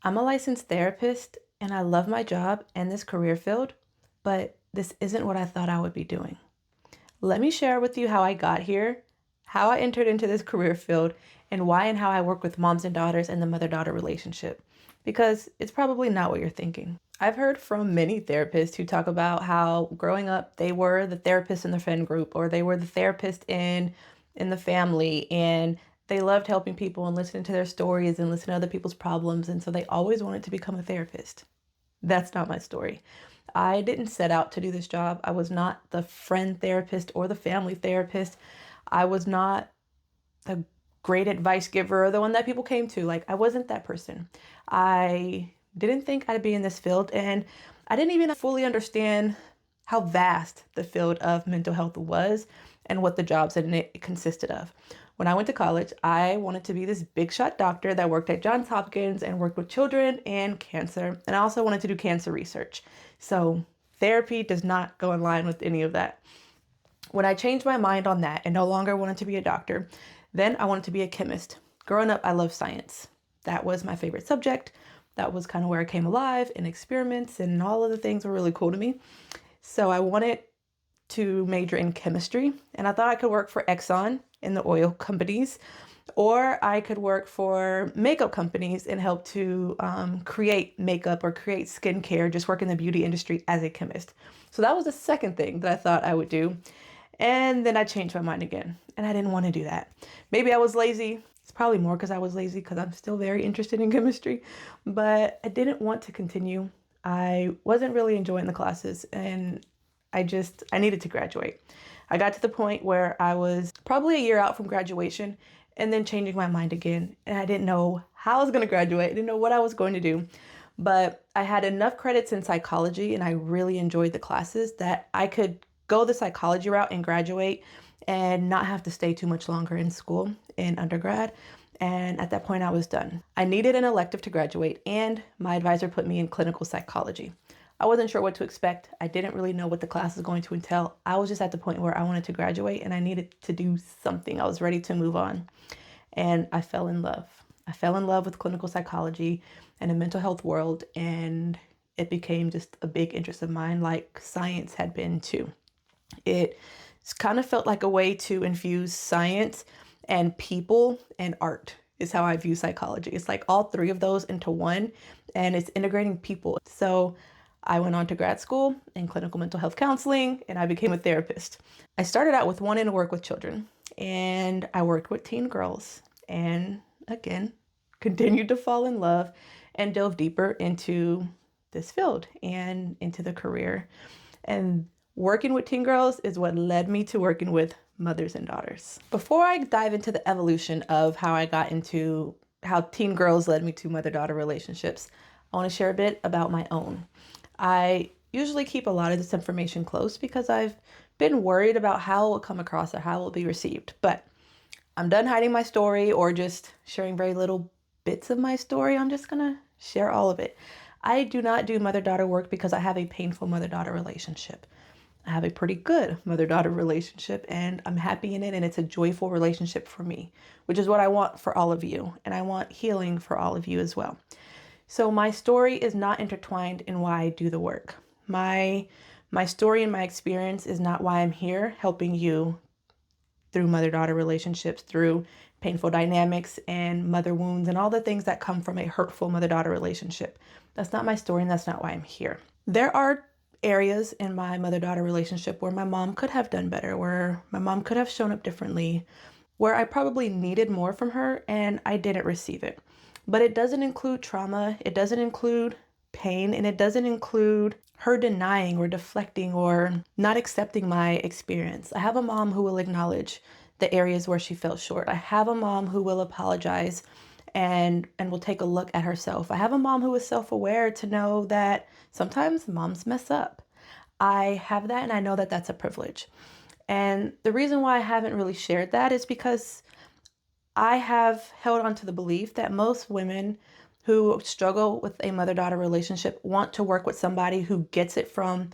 I'm a licensed therapist and I love my job and this career field, but this isn't what I thought I would be doing. Let me share with you how I got here, how I entered into this career field, and why and how I work with moms and daughters in the mother-daughter relationship. Because it's probably not what you're thinking. I've heard from many therapists who talk about how growing up they were the therapist in the friend group or they were the therapist in the family, and they loved helping people and listening to their stories and listening to other people's problems, and so they always wanted to become a therapist. That's not my story. I didn't set out to do this job. I was not the friend therapist or the family therapist. I was not the great advice giver or the one that people came to. Like, I wasn't that person. I didn't think I'd be in this field, and I didn't even fully understand how vast the field of mental health was and what the jobs in it consisted of. When I went to college, I wanted to be this big shot doctor that worked at Johns Hopkins and worked with children and cancer. And I also wanted to do cancer research. So therapy does not go in line with any of that. When I changed my mind on that and no longer wanted to be a doctor, then I wanted to be a chemist. Growing up, I loved science. That was my favorite subject. That was kind of where I came alive, and experiments and all of the things were really cool to me. So I wanted to major in chemistry, and I thought I could work for Exxon in the oil companies, or I could work for makeup companies and help to create makeup or create skincare, just work in the beauty industry as a chemist. So that was the second thing that I thought I would do. And then I changed my mind again, and I didn't want to do that. Maybe I was lazy. It's probably more because I was lazy, because I'm still very interested in chemistry, but I didn't want to continue. I wasn't really enjoying the classes, and I needed to graduate. I got to the point where I was probably a year out from graduation and then changing my mind again. And I didn't know how I was going to graduate. I didn't know what I was going to do. But I had enough credits in psychology and I really enjoyed the classes that I could go the psychology route and graduate and not have to stay too much longer in school in undergrad. And at that point, I was done. I needed an elective to graduate, and my advisor put me in clinical psychology. I wasn't sure what to expect. I didn't really know what the class was going to entail. I was just at the point where I wanted to graduate and I needed to do something. I was ready to move on. And I fell in love. I fell in love with clinical psychology and the mental health world, and it became just a big interest of mine, like science had been too. It kind of felt like a way to infuse science and people and art is how I view psychology. It's like all three of those into one, and it's integrating people. So I went on to grad school in clinical mental health counseling, and I became a therapist. I started out with wanting to work with children, and I worked with teen girls, and again, continued to fall in love and delve deeper into this field and into the career. And working with teen girls is what led me to working with mothers and daughters. Before I dive into the evolution of how I got into how teen girls led me to mother-daughter relationships, I want to share a bit about my own. I usually keep a lot of this information close because I've been worried about how it will come across or how it will be received. But I'm done hiding my story or just sharing very little bits of my story. I'm just going to share all of it. I do not do mother-daughter work because I have a painful mother-daughter relationship. I have a pretty good mother-daughter relationship, and I'm happy in it, and it's a joyful relationship for me, which is what I want for all of you, and I want healing for all of you as well. So my story is not intertwined in why I do the work. My story and my experience is not why I'm here helping you through mother-daughter relationships, through painful dynamics and mother wounds and all the things that come from a hurtful mother-daughter relationship. That's not my story, and that's not why I'm here. There are areas in my mother-daughter relationship where my mom could have done better, where my mom could have shown up differently, where I probably needed more from her and I didn't receive it. But it doesn't include trauma, it doesn't include pain, and it doesn't include her denying or deflecting or not accepting my experience. I have a mom who will acknowledge the areas where she fell short. I have a mom who will apologize and will take a look at herself. I have a mom who is self-aware to know that sometimes moms mess up. I have that, and I know that that's a privilege. And the reason why I haven't really shared that is because I have held on to the belief that most women who struggle with a mother-daughter relationship want to work with somebody who gets it from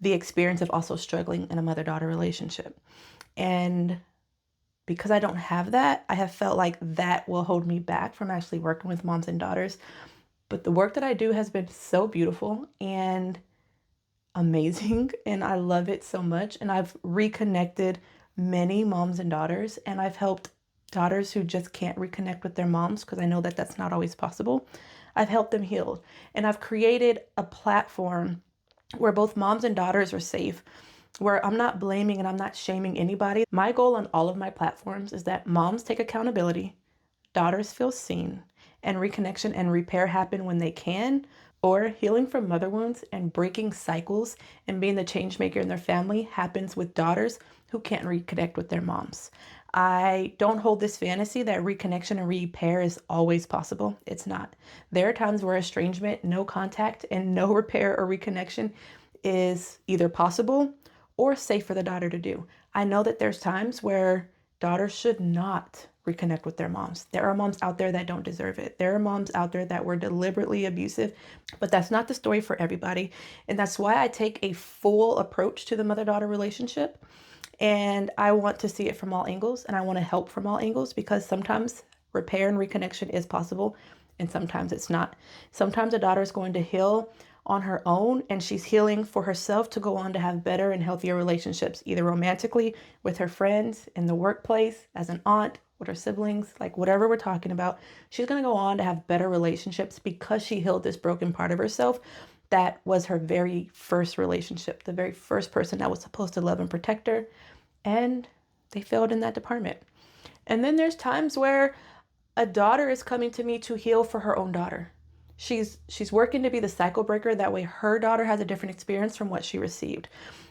the experience of also struggling in a mother-daughter relationship. And because I don't have that, I have felt like that will hold me back from actually working with moms and daughters. But the work that I do has been so beautiful and amazing, and I love it so much. And I've reconnected many moms and daughters, and I've helped daughters who just can't reconnect with their moms, because I know that that's not always possible. I've helped them heal, and I've created a platform where both moms and daughters are safe, where I'm not blaming and I'm not shaming anybody. My goal on all of my platforms is that moms take accountability, daughters feel seen, and reconnection and repair happen when they can, or healing from mother wounds and breaking cycles and being the change maker in their family happens with daughters who can't reconnect with their moms. I don't hold this fantasy that reconnection and repair is always possible. It's not. There are times where estrangement, no contact, and no repair or reconnection is either possible or safe for the daughter to do. I know that there's times where daughters should not reconnect with their moms. There are moms out there that don't deserve it. There are moms out there that were deliberately abusive, but that's not the story for everybody. And that's why I take a full approach to the mother-daughter relationship. And I want to see it from all angles, and I want to help from all angles, because sometimes repair and reconnection is possible and sometimes it's not. Sometimes a daughter is going to heal on her own, and she's healing for herself to go on to have better and healthier relationships, either romantically, with her friends, in the workplace, as an aunt, with her siblings, like whatever we're talking about. She's going to go on to have better relationships because she healed this broken part of herself that was her very first relationship, the very first person that was supposed to love and protect her, and they failed in that department. And then there's times where a daughter is coming to me to heal for her own daughter. She's working to be the cycle breaker. That way her daughter has a different experience from what she received.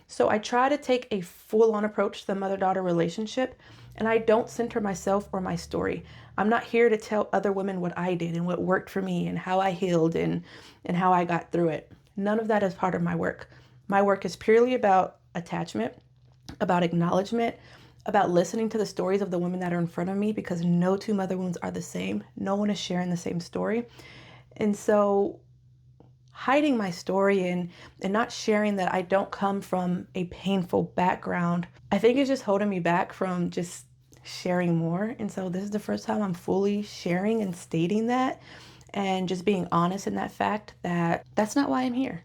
So I try to take a full-on approach to the mother-daughter relationship, and I don't center myself or my story. I'm not here to tell other women what I did and what worked for me and how I healed and how I got through it. None of that is part of my work. My work is purely about attachment, about acknowledgement, about listening to the stories of the women that are in front of me, because no two mother wounds are the same. No one is sharing the same story. And so hiding my story and not sharing that I don't come from a painful background, I think is just holding me back from just sharing more. And so this is the first time I'm fully sharing and stating that, and just being honest in that fact that that's not why I'm here.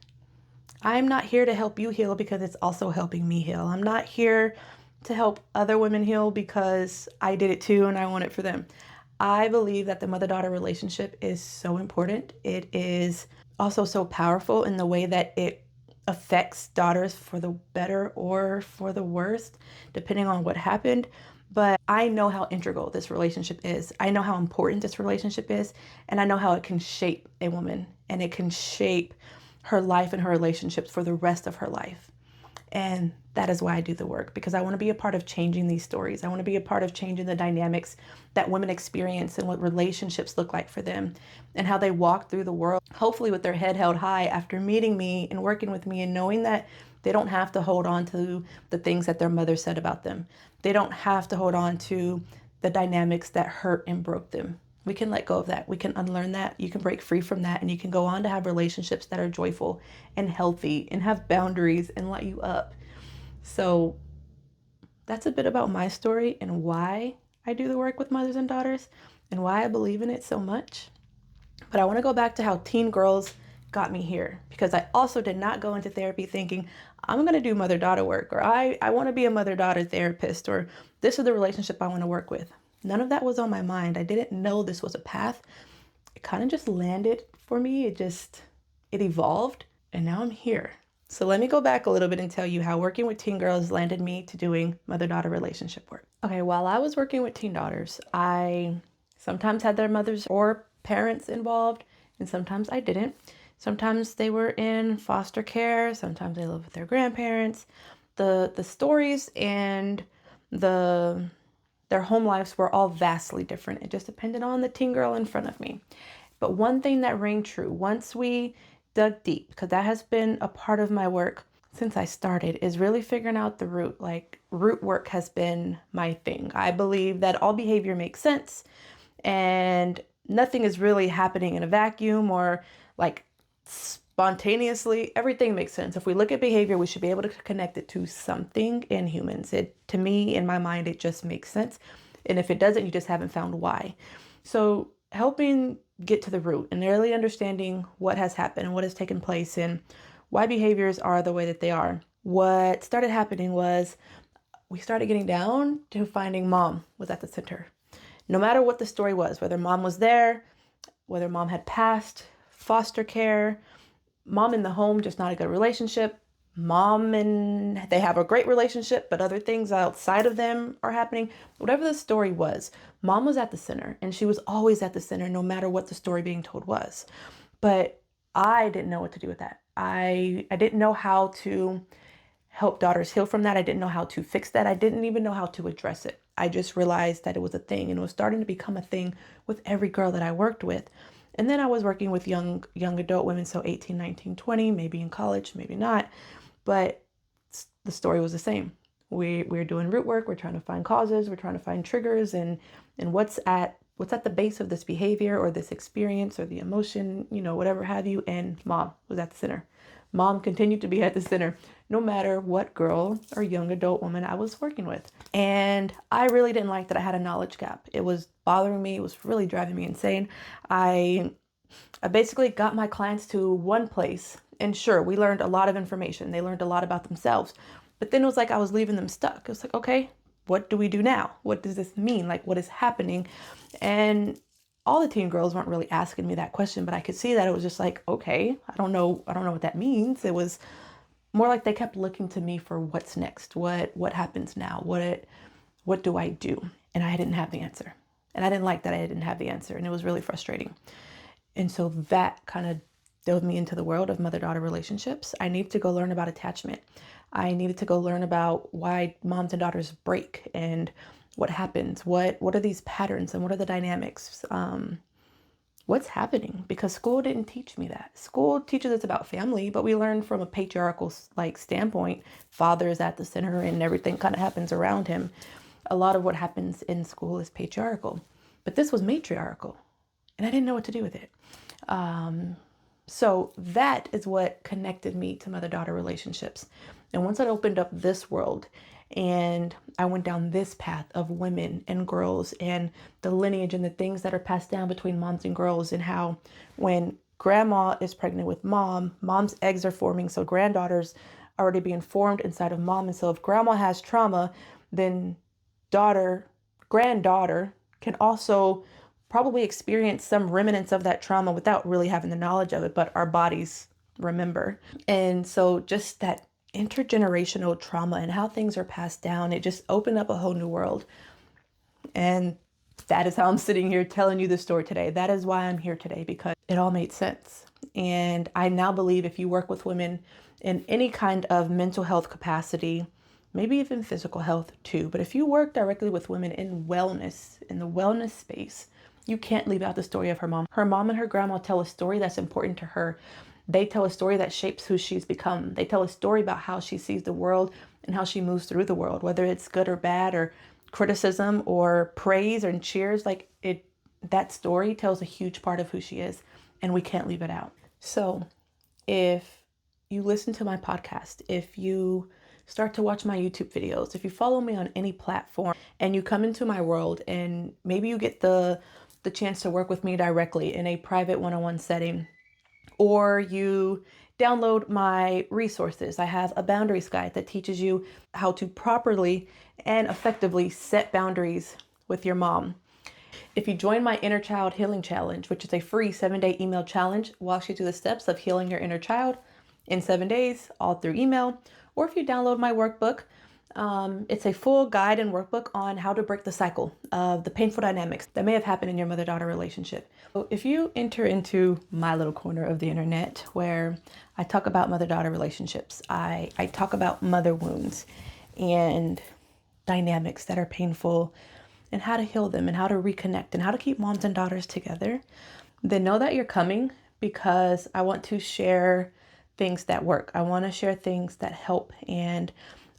I'm not here to help you heal because it's also helping me heal. I'm not here to help other women heal because I did it too and I want it for them. I believe that the mother-daughter relationship is so important. It is also so powerful in the way that it affects daughters for the better or for the worst, depending on what happened. But I know how integral this relationship is. I know how important this relationship is, and I know how it can shape a woman, and it can shape her life and her relationships for the rest of her life. And that is why I do the work, because I want to be a part of changing these stories. I want to be a part of changing the dynamics that women experience and what relationships look like for them, and how they walk through the world, hopefully with their head held high after meeting me and working with me, and knowing that they don't have to hold on to the things that their mother said about them. They don't have to hold on to the dynamics that hurt and broke them. We can let go of that. We can unlearn that. You can break free from that, and you can go on to have relationships that are joyful and healthy and have boundaries and light you up. So that's a bit about my story and why I do the work with mothers and daughters and why I believe in it so much. But I want to go back to how teen girls got me here, because I also did not go into therapy thinking I'm going to do mother-daughter work, or I want to be a mother-daughter therapist, or this is the relationship I want to work with. None of that was on my mind. I didn't know this was a path. It kind of just landed for me. It evolved, and now I'm here. So let me go back a little bit and tell you how working with teen girls landed me to doing mother-daughter relationship work. Okay, while I was working with teen daughters, I sometimes had their mothers or parents involved, and sometimes I didn't. Sometimes they were in foster care. Sometimes they lived with their grandparents. The stories and their home lives were all vastly different. It just depended on the teen girl in front of me. But one thing that rang true once we dug deep, because that has been a part of my work since I started, is really figuring out the root. Like, root work has been my thing. I believe that all behavior makes sense, and nothing is really happening in a vacuum or like spontaneously. Everything makes sense. If we look at behavior, we should be able to connect it to something in humans. To me, in my mind, it just makes sense. And if it doesn't, you just haven't found why. So helping get to the root and really understanding what has happened and what has taken place and why behaviors are the way that they are. What started happening was we started getting down to finding mom was at the center. No matter what the story was, whether mom was there, whether mom had passed, foster care, mom in the home, just not a good relationship, mom and they have a great relationship, but other things outside of them are happening. Whatever the story was, mom was at the center, and she was always at the center no matter what the story being told was. But I didn't know what to do with that. I didn't know how to help daughters heal from that. I didn't know how to fix that. I didn't even know how to address it. I just realized that it was a thing, and it was starting to become a thing with every girl that I worked with. And then I was working with young adult women, so 18, 19, 20, maybe in college, maybe not. But the story was the same. We're doing root work. We're trying to find causes. We're trying to find triggers and what's at the base of this behavior or this experience or the emotion, whatever have you. And mom was at the center. Mom continued to be at the center, no matter what girl or young adult woman I was working with. And I really didn't like that I had a knowledge gap. It was bothering me. It was really driving me insane. I basically got my clients to one place, and sure, we learned a lot of information. They learned a lot about themselves. But then it was like I was leaving them stuck. It was like, okay, what do we do now? What does this mean? Like, what is happening? And all the teen girls weren't really asking me that question, but I could see that it was just like, okay, I don't know what that means. It was more like they kept looking to me for what's next, what happens now, what do I do? And I didn't have the answer. And I didn't like that I didn't have the answer, and it was really frustrating. And so that kind of dove me into the world of mother-daughter relationships. I needed to go learn about attachment. I needed to go learn about why moms and daughters break and what happens, what are these patterns and what are the dynamics, what's happening, because school didn't teach me that. School teaches us about family, but we learn from a patriarchal standpoint. Father is at the center and everything kind of happens around him. A lot of what happens in school is patriarchal, but this was matriarchal, and I didn't know what to do with it. So that is what connected me to mother-daughter relationships. And once I opened up this world and I went down this path of women and girls and the lineage and the things that are passed down between moms and girls, and how when grandma is pregnant with mom's eggs are forming, so granddaughters are already being formed inside of mom. And so if grandma has trauma, then granddaughter can also probably experience some remnants of that trauma without really having the knowledge of it, but our bodies remember. And so just that intergenerational trauma and how things are passed down, it just opened up a whole new world. And that is how I'm sitting here telling you this story today. That is why I'm here today, because it all made sense. And I now believe if you work with women in any kind of mental health capacity, maybe even physical health too, but if you work directly with women in wellness, in the wellness space, you can't leave out the story of her mom. Her mom and her grandma tell a story that's important to her. They tell a story that shapes who she's become. They tell a story about how she sees the world and how she moves through the world, whether it's good or bad or criticism or praise or cheers. That story tells a huge part of who she is, and we can't leave it out. So if you listen to my podcast, if you start to watch my YouTube videos, if you follow me on any platform and you come into my world and maybe you get the chance to work with me directly in a private one-on-one setting, or you download my resources. I have a boundaries guide that teaches you how to properly and effectively set boundaries with your mom. If you join my Inner Child Healing Challenge, which is a free 7-day email challenge, walks you through the steps of healing your inner child in 7 days, all through email. Or if you download my workbook, it's a full guide and workbook on how to break the cycle of the painful dynamics that may have happened in your mother-daughter relationship. So if you enter into my little corner of the internet where I talk about mother-daughter relationships, I talk about mother wounds and dynamics that are painful and how to heal them and how to reconnect and how to keep moms and daughters together, then know that you're coming, because I want to share things that work. I want to share things that help, and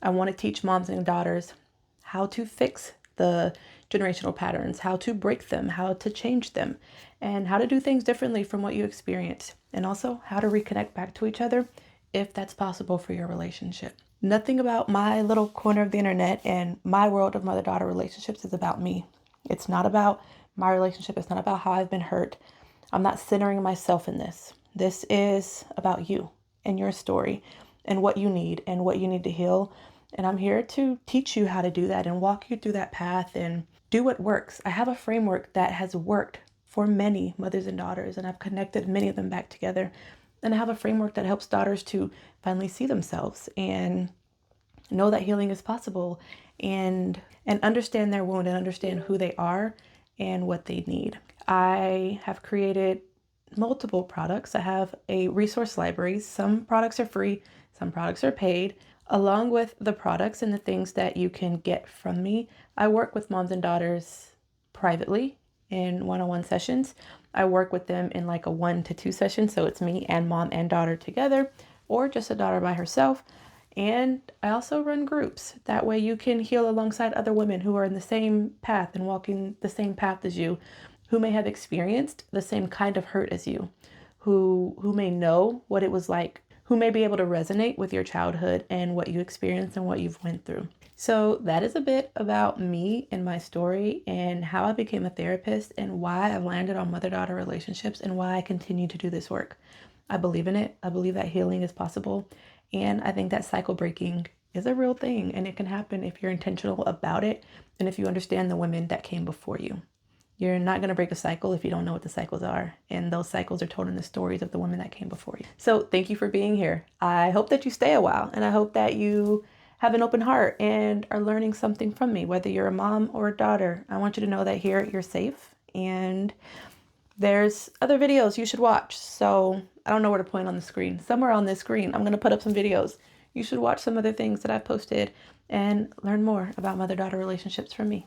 I want to teach moms and daughters how to fix the generational patterns, how to break them, how to change them, and how to do things differently from what you experienced, and also how to reconnect back to each other if that's possible for your relationship. Nothing about my little corner of the internet and my world of mother-daughter relationships is about me. It's not about my relationship. It's not about how I've been hurt. I'm not centering myself in this. This is about you and your story and what you need to heal. And I'm here to teach you how to do that and walk you through that path and do what works. I have a framework that has worked for many mothers and daughters, and I've connected many of them back together. And I have a framework that helps daughters to finally see themselves and know that healing is possible and understand their wound and understand who they are and what they need. I have created multiple products. I have a resource library. Some products are free, some products are paid. Along with the products and the things that you can get from me, I work with moms and daughters privately in one-on-one sessions. I work with them in like a 1 to 2 session, so it's me and mom and daughter together, or just a daughter by herself. And I also run groups. That way you can heal alongside other women who are in the same path and walking the same path as you, who may have experienced the same kind of hurt as you, who may know what it was like, who may be able to resonate with your childhood and what you experienced and what you've went through. So that is a bit about me and my story and how I became a therapist and why I've landed on mother-daughter relationships and why I continue to do this work. I believe in it. I believe that healing is possible. And I think that cycle breaking is a real thing, and it can happen if you're intentional about it and if you understand the women that came before you. You're not going to break a cycle if you don't know what the cycles are, and those cycles are told in the stories of the women that came before you. So thank you for being here. I hope that you stay a while, and I hope that you have an open heart and are learning something from me, whether you're a mom or a daughter. I want you to know that here you're safe, and there's other videos you should watch. So I don't know where to point on the screen. Somewhere on this screen, I'm going to put up some videos. You should watch some other things that I've posted and learn more about mother-daughter relationships from me.